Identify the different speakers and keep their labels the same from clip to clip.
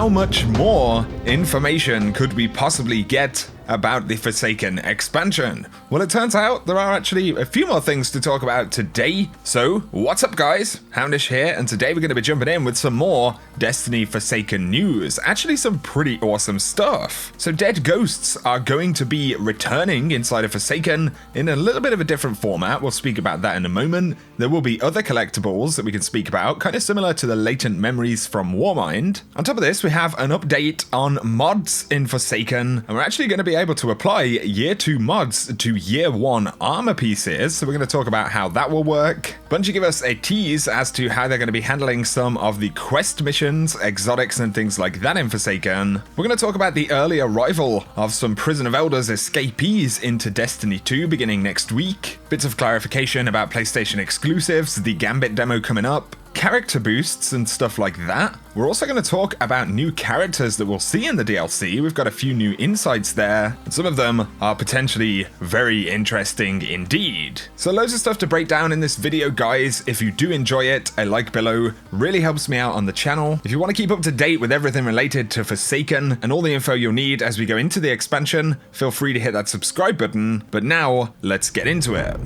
Speaker 1: how much more information could we possibly get about the Forsaken expansion? Well, it turns out there are actually a few more things to talk about today. So, what's up guys? Houndish here, and today we're going to be jumping in with some more Destiny Forsaken news. Actually some pretty awesome stuff. So dead ghosts are going to be returning inside of Forsaken in a little bit of a different format. We'll speak about that in a moment. There will be other collectibles that we can speak about, kind of similar to the latent memories from Warmind. On top of this, we have an update on mods in Forsaken, and we're actually going to be able to apply year 2 mods to year 1 armor pieces, so we're going to talk about how that will work. Bungie give us a tease as to how they're going to be handling some of the quest missions, exotics and things like that in Forsaken. We're going to talk about the early arrival of some Prison of Elders escapees into Destiny 2 beginning next week, bits of clarification about PlayStation exclusives, the Gambit demo coming up, character boosts and stuff like that. We're also going to talk about new characters that we'll see in the DLC. We've got a few new insights there, and some of them are potentially very interesting indeed. So loads of stuff to break down in this video, guys. If you do enjoy it, a like below really helps me out on the channel. If you want to keep up to date with everything related to Forsaken and all the info you'll need as we go into the expansion, feel free to hit that subscribe button. But now, let's get into it.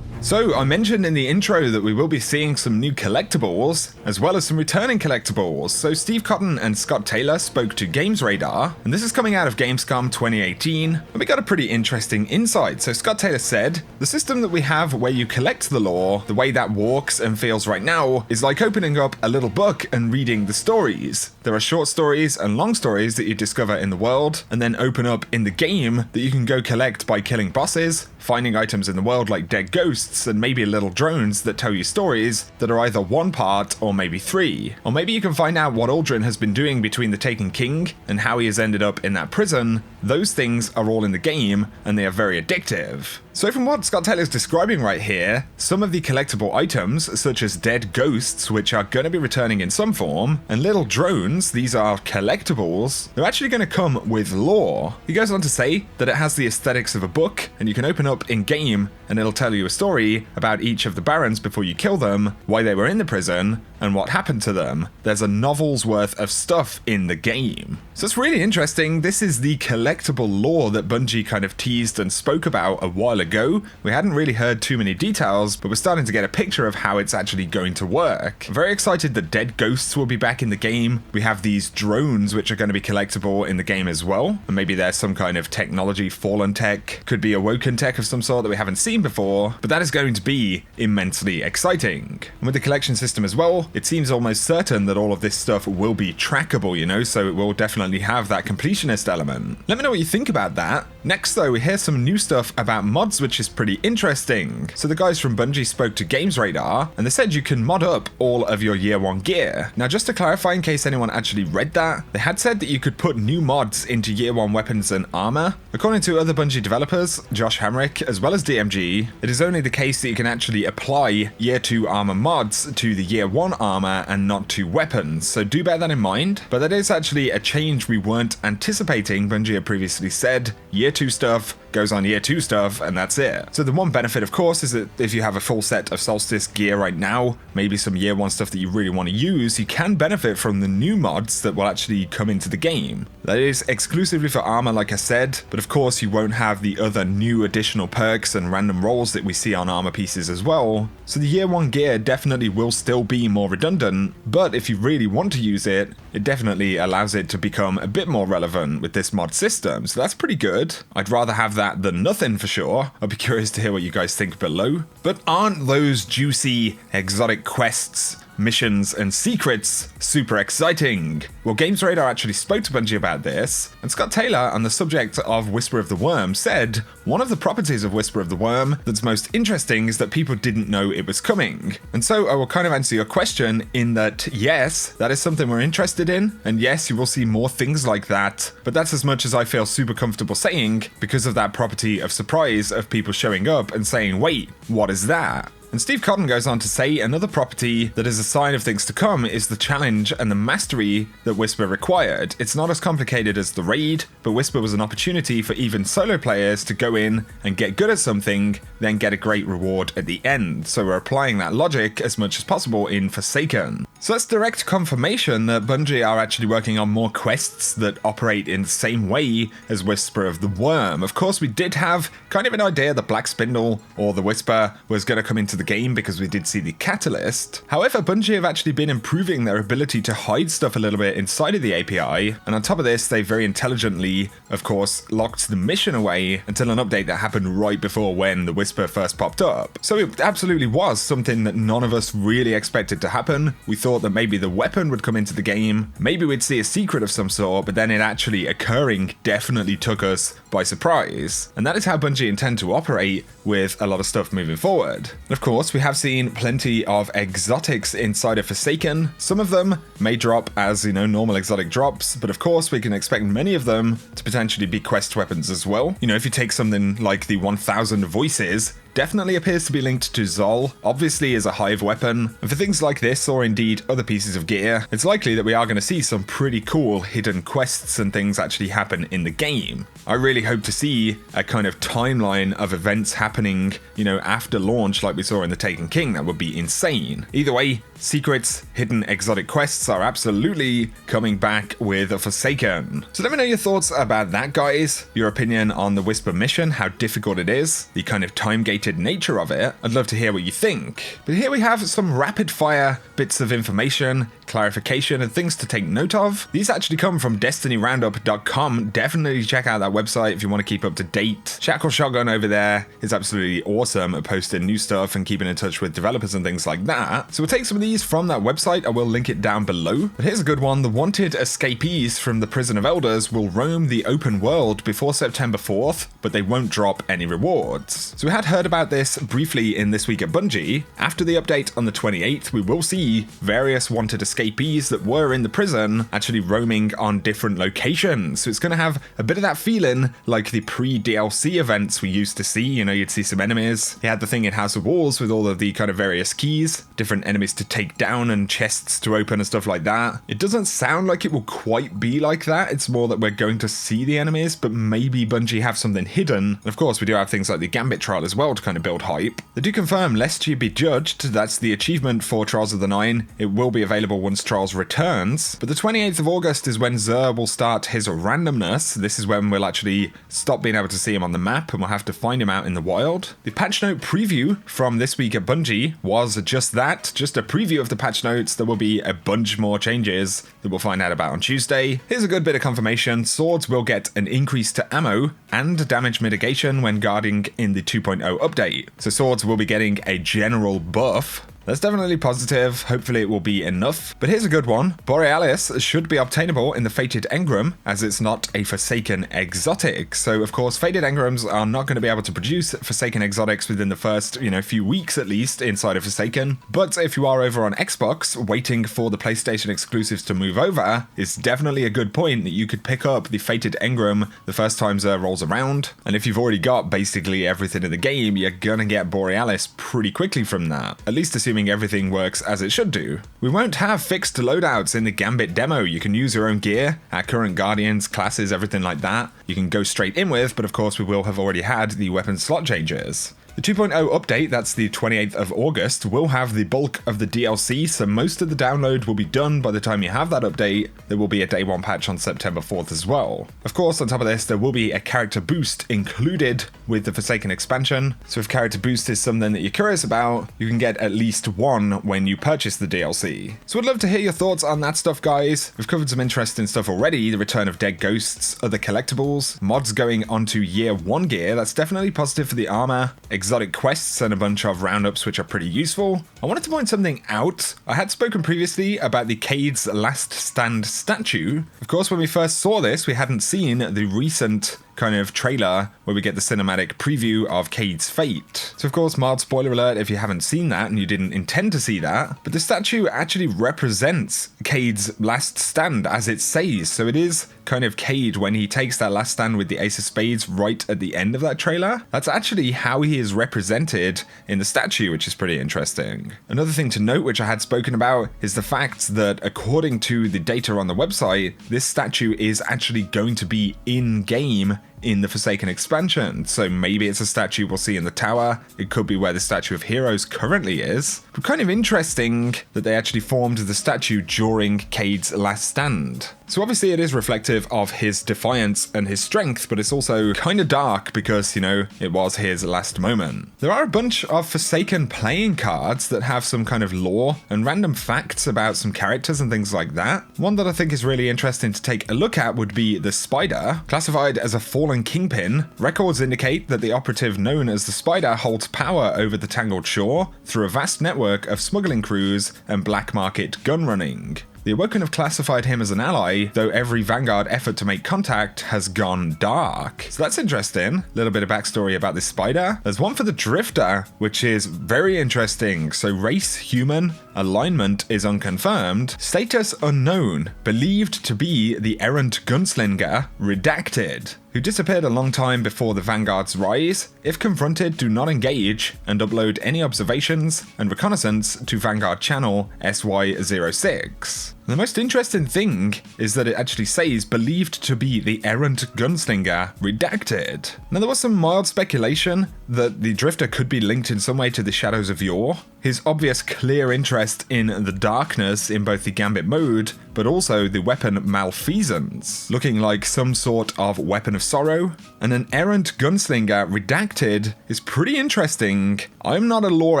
Speaker 1: So, I mentioned in the intro that we will be seeing some new collectibles, as well as some returning collectibles. So Steve Cotton and Scott Taylor spoke to Games Radar, and this is coming out of Gamescom 2018, and we got a pretty interesting insight. So Scott Taylor said, the system that we have where you collect the lore, the way that walks and feels right now, is like opening up a little book and reading the stories. There are short stories and long stories that you discover in the world, and then open up in the game that you can go collect by killing bosses, finding items in the world like dead ghosts, and maybe little drones that tell you stories that are either 1 part or maybe 3. Or maybe you can find out what Aldrin has been doing between the Taken King and how he has ended up in that prison. Those things are all in the game, and they are very addictive. So from what Scott Taylor's describing right here, some of the collectible items, such as dead ghosts, which are going to be returning in some form, and little drones, these are collectibles, they're actually going to come with lore. He goes on to say that it has the aesthetics of a book, and you can open up in-game, and it'll tell you a story about each of the barons before you kill them, why they were in the prison, and what happened to them. There's a novel's worth of stuff in the game. So it's really interesting. This is the collectible lore that Bungie kind of teased and spoke about a while ago. We hadn't really heard too many details, but we're starting to get a picture of how it's actually going to work. I'm very excited that dead ghosts will be back in the game. We have these drones which are going to be collectible in the game as well, and maybe there's some kind of technology, fallen tech, could be awoken tech of some sort that we haven't seen before, but that is going to be immensely exciting. And with the collection system as well, it seems almost certain that all of this stuff will be trackable, you know, so it will definitely have that completionist element. Let me know what you think about that. Next though, we hear some new stuff about mods, which is pretty interesting. So the guys from Bungie spoke to Games Radar, and they said you can mod up all of your year 1 gear. Now just to clarify in case anyone actually read that, they had said that you could put new mods into year 1 weapons and armor. According to other Bungie developers, Josh Hamrick, as well as DMG, it is only the case that you can actually apply year 2 armor mods to the year 1 armor and not to weapons, so do bear that in mind. But that is actually a change we weren't anticipating. Bungie had previously said year 2 stuff goes on year 2 stuff, and that's it. So the one benefit, of course, is that if you have a full set of Solstice gear right now, maybe some year 1 stuff that you really want to use, you can benefit from the new mods that will actually come into the game. That is exclusively for armor, like I said, but of course you won't have the other new additional perks and random rolls that we see on armor pieces as well. So the year 1 gear definitely will still be more redundant, but if you really want to use it, it definitely allows it to become a bit more relevant with this mod system, so that's pretty good. I'd rather have that than nothing for sure. I'll be curious to hear what you guys think below. But aren't those juicy exotic quests, missions, and secrets super exciting? Well, Games Radar actually spoke to Bungie about this, and Scott Taylor, on the subject of Whisper of the Worm, said one of the properties of Whisper of the Worm that's most interesting is that people didn't know it was coming. And so I will kind of answer your question in that yes, that is something we're interested in, and yes, you will see more things like that, but that's as much as I feel super comfortable saying because of that property of surprise of people showing up and saying, wait, what is that? And Steve Cotton goes on to say another property that is a sign of things to come is the challenge and the mastery that Whisper required. It's not as complicated as the raid, but Whisper was an opportunity for even solo players to go in and get good at something, then get a great reward at the end. So we're applying that logic as much as possible in Forsaken. So that's direct confirmation that Bungie are actually working on more quests that operate in the same way as Whisper of the Worm. Of course, we did have kind of an idea that Black Spindle or the Whisper was going to come into the game because we did see the catalyst. However, Bungie have actually been improving their ability to hide stuff a little bit inside of the API, and on top of this, they very intelligently, of course, locked the mission away until an update that happened right before when the Whisper first popped up. So it absolutely was something that none of us really expected to happen. We thought that maybe the weapon would come into the game, maybe we'd see a secret of some sort, but then it actually occurring definitely took us by surprise. And that is how Bungie intend to operate with a lot of stuff moving forward. And of course, we have seen plenty of exotics inside of Forsaken. Some of them may drop as, normal exotic drops, but of course we can expect many of them to potentially be quest weapons as well. If you take something like the 1000 Voices, definitely appears to be linked to Zol, obviously is a hive weapon, and for things like this or indeed other pieces of gear, it's likely that we are going to see some pretty cool hidden quests and things actually happen in the game. I really hope to see a kind of timeline of events happening, after launch like we saw in the Taken King. That would be insane. Either way, secrets, hidden exotic quests are absolutely coming back with Forsaken. So let me know your thoughts about that, guys. Your opinion on the Whisper mission, how difficult it is, the kind of time-gated nature of it. I'd love to hear what you think. But here we have some rapid-fire bits of information, clarification, and things to take note of. These actually come from DestinyRoundup.com. Definitely check out that website if you want to keep up to date. Shackle Shotgun over there is absolutely awesome at posting new stuff and keeping in touch with developers and things like that. So we'll take some of these from that website. I will link it down below. But here's a good one. The wanted escapees from the Prison of Elders will roam the open world before September 4th, but they won't drop any rewards. So we had heard about this briefly in This Week at Bungie. After the update on the 28th, we will see various wanted escapees that were in the prison actually roaming on different locations. So it's going to have a bit of that feeling like the pre-DLC events we used to see. You'd see some enemies. You had the thing in House of Walls with all of the kind of various keys, different enemies to take down and chests to open and stuff like that. It doesn't sound like it will quite be like that. It's more that we're going to see the enemies, but maybe Bungie have something hidden. And of course, we do have things like the Gambit trial as well to kind of build hype. They do confirm Lest You Be Judged. That's the achievement for Trials of the Nine. It will be available once Trials returns. But the 28th of August is when Xur will start his randomness. This is when we'll actually stop being able to see him on the map and we'll have to find him out in the wild. The patch note preview from This Week at Bungie was just that, just a preview of the patch notes. There will be a bunch more changes that we'll find out about on Tuesday. Here's a good bit of confirmation. Swords will get an increase to ammo and damage mitigation when guarding in the 2.0 update. So swords will be getting a general buff. That's definitely positive. Hopefully it will be enough. But here's a good one. Borealis should be obtainable in the Fated Engram, as it's not a Forsaken exotic. So, of course, Fated Engrams are not going to be able to produce Forsaken exotics within the first, few weeks at least inside of Forsaken. But if you are over on Xbox, waiting for the PlayStation exclusives to move over, it's definitely a good point that you could pick up the Fated Engram the first time Xur rolls around. And if you've already got basically everything in the game, you're gonna get Borealis pretty quickly from that. At least assuming everything works as it should do. We won't have fixed loadouts in the Gambit demo. You can use your own gear, our current Guardians, classes, everything like that. You can go straight in with, but of course we will have already had the weapon slot changes. The 2.0 update, that's the 28th of August, will have the bulk of the DLC, so most of the download will be done by the time you have that update. There will be a day one patch on September 4th as well. Of course, on top of this, there will be a character boost included with the Forsaken expansion, so if character boost is something that you're curious about, you can get at least one when you purchase the DLC. So I'd love to hear your thoughts on that stuff, guys. We've covered some interesting stuff already, the return of dead ghosts, other collectibles, mods going onto year 1 gear. That's definitely positive for the armor, exotic quests, and a bunch of roundups which are pretty useful. I wanted to point something out. I had spoken previously about the Cade's Last Stand statue. Of course, when we first saw this, we hadn't seen the recent kind of trailer where we get the cinematic preview of Cade's fate. So of course, mild spoiler alert if you haven't seen that and you didn't intend to see that, but the statue actually represents Cade's last stand as it says. So it is kind of Cade when he takes that last stand with the Ace of Spades right at the end of that trailer. That's actually how he is represented in the statue, which is pretty interesting. Another thing to note, which I had spoken about, is the fact that according to the data on the website, this statue is actually going to be in-game in the Forsaken expansion. So maybe it's a statue we'll see in the tower. It could be where the Statue of Heroes currently is. But kind of interesting that they actually formed the statue during Cade's last stand. So obviously it is reflective of his defiance and his strength, but it's also kind of dark because, you know, it was his last moment. There are a bunch of Forsaken playing cards that have some kind of lore and random facts about some characters and things like that. One that I think is really interesting to take a look at would be the Spider. Classified as a fallen kingpin, records indicate that the operative known as the Spider holds power over the Tangled Shore through a vast network of smuggling crews and black market gun running. The Awoken have classified him as an ally, though every Vanguard effort to make contact has gone dark. So that's interesting. A little bit of backstory about this Spider. There's one for the Drifter, which is very interesting. So race human, alignment is unconfirmed, status unknown, believed to be the errant gunslinger, redacted, who disappeared a long time before the Vanguard's rise. If confronted, do not engage and upload any observations and reconnaissance to Vanguard channel SY06. The most interesting thing is that it actually says believed to be the errant gunslinger, redacted. Now there was some mild speculation that the Drifter could be linked in some way to the Shadows of Yore. His obvious clear interest in the darkness in both the Gambit mode, but also the weapon Malfeasance, looking like some sort of weapon of sorrow. And an errant gunslinger redacted is pretty interesting. I'm not a lore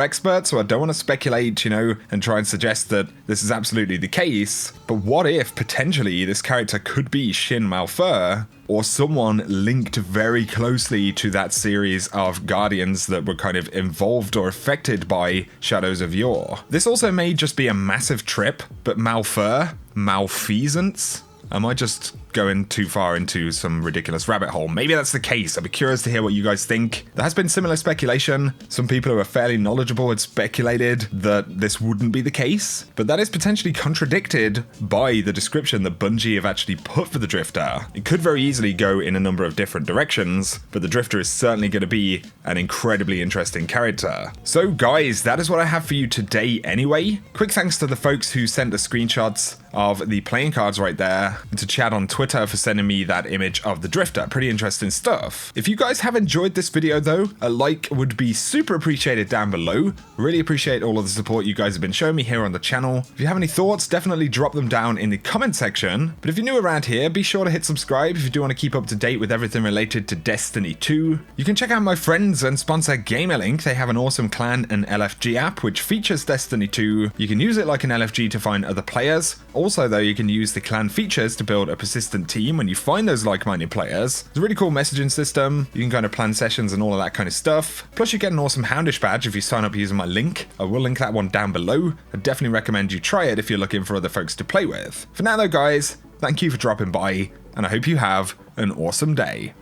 Speaker 1: expert, so I don't want to speculate, you know, and try and suggest that this is absolutely the case. But what if potentially this character could be Shin Malphur, or someone linked very closely to that series of Guardians that were kind of involved or affected by Shadows of Yore? This also may just be a massive trip, but Malphur? Malfeasance? Am I just going too far into some ridiculous rabbit hole? Maybe that's the case. I'd be curious to hear what you guys think. There has been similar speculation. Some people who are fairly knowledgeable had speculated that this wouldn't be the case, but that is potentially contradicted by the description that Bungie have actually put for the Drifter. It could very easily go in a number of different directions, but the Drifter is certainly going to be an incredibly interesting character. So guys, that is what I have for you today anyway. Quick thanks to the folks who sent the screenshots of the playing cards right there, and to Chad on Twitter for sending me that image of the Drifter. Pretty interesting stuff. If you guys have enjoyed this video though, a like would be super appreciated down below. Really appreciate all of the support you guys have been showing me here on the channel. If you have any thoughts, definitely drop them down in the comment section. But if you're new around here, be sure to hit subscribe if you do want to keep up to date with everything related to Destiny 2. You can check out my friends and sponsor Gamerlink. They have an awesome clan and LFG app which features Destiny 2. You can use it like an LFG to find other players. Also though, you can use the clan features to build a persistent team when you find those like-minded players. It's a really cool messaging system. You can kind of plan sessions and all of that kind of stuff. Plus you get an awesome Houndish badge if you sign up using my link. I will link that one down below. I definitely recommend you try it if you're looking for other folks to play with. For now though guys, thank you for dropping by, and I hope you have an awesome day.